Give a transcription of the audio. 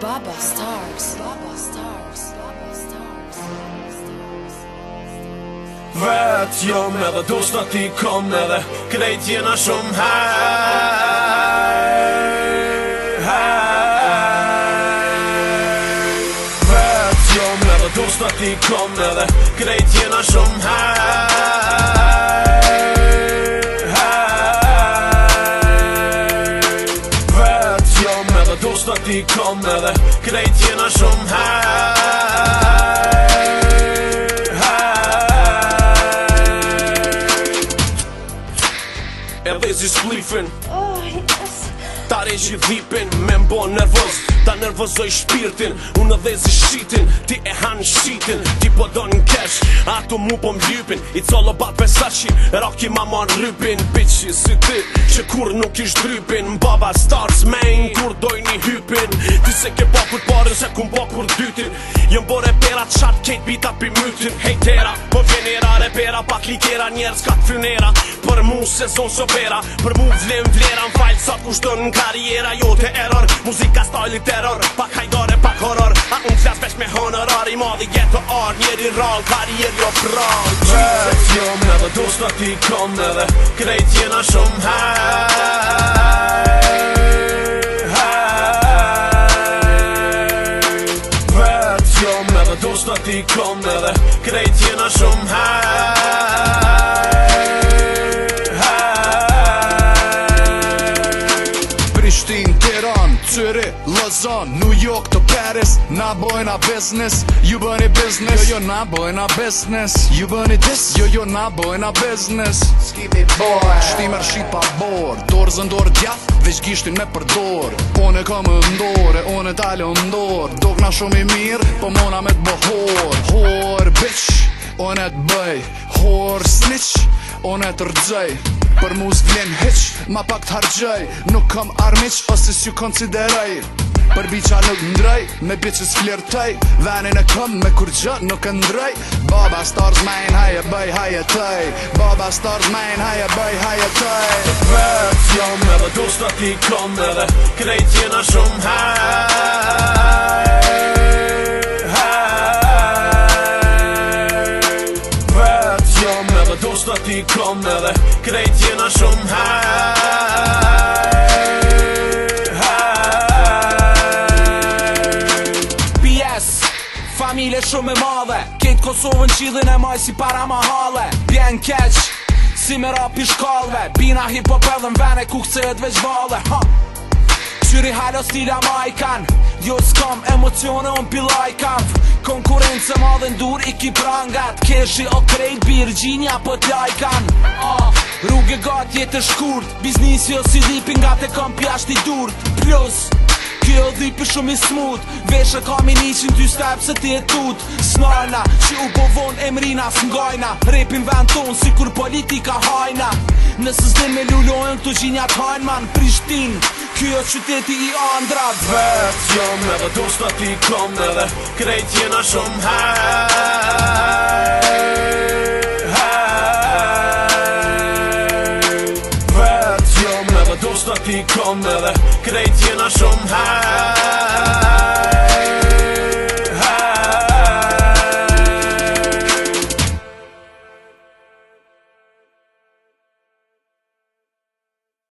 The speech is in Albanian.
Baba Stars, Baba Stars, Baba Stars. Vet jom edhe dushta ti kom edhe krejt jena shumë Vet jom edhe dushta ti kom edhe krejt jena shumë Vet jom edhe dushta ti kom edhe krejt jena shumë Edhe zi splifin Ta reqi dhipin Me mbo nervoz Ta nervozoj shpirtin Unë edhe zi shqitin Ti e han shqitin Ti po do n'kesh Ato mu po m'lypin It's all about pesashi Rocky ma mon rypin Bitchi si ti Që kur nuk ish drypin Baba Stars main Kur doj një hypin Ti se ke po kur parin Se kun po kur dytin Jëm bo repera Qat kejt bita pi mytin Hejtera Po vjenera repera Pak likera njerës ka t'frynera Për mu sezon sopera Për mu vlem vlera M'fajl sa kushtën n'karriera Jote error Muzika styli terror Pak hajdare pak horror A unë flas vesh me honorar I madhi ghetto art Njeri rall Karrier jo prall Vet jom edhe dushta ti kom edhe Krejt jena shumë Vet jom edhe dushta ti kom edhe Krejt jena shumë Prishtin, Tiran, Zürich, Lausanne, New York to Paris Na bojna business, ju bëni business Jo, na bojna business, ju bëni this Jo, na bojna business Skipi boy Shtimer shqit pa bor Dorë zëndor djath, veç gishtin me përdor One ka më ndore, one talë ndor Dogna shumë i mirë, po mona me t'bëhor Hor, bitch, one t'bëj Hor, snitch, one t'rëgjej Për mu s'vlen hiq, ma pak t'hargjej Nuk kam armiq, ose s'ju konsiderej Për biqa nuk ndrej, me bitches flirtej Venin e këm me kur gjë nuk ndrej Baba Stars main, haje bëj, haje tëj Baba Stars main, haje bëj, haje tëj Vet jom edhe dushta ti kom edhe Krejt jena shumë Vet jom edhe dushta ti kom edhe Krejt jena shumë Familje shumë e madhe Ketë Kosovën qidhin e maj si para mahale Bjen keq Si me rapi shkallve Bina hip-hop edhe m'vene ku këcet veç vale Qyri halo stila ma i kan Jo s'kam emocione unë pila i kam Konkurence madhe ndur i ki prangat Keshi o krejt Virginia po t'la i kan Rrugë gat jetë shkurt Biznisi o si dhipin nga te kam pjasht i durt Plus Kjo dhipi shumë i smooth Veshe kam i nishin ty step se ti e tut Snarna që u povon emrina s'ngajna Repin vend ton si kur politika hajna Nësë s'din me lullojnë këtu gjinjat hajnë man Prishtin, kjo qyteti i andrat Vet jom edhe dushta ti kom edhe Krejt jena shumë Vet jom edhe dushta ti kom edhe Krejt jena shumë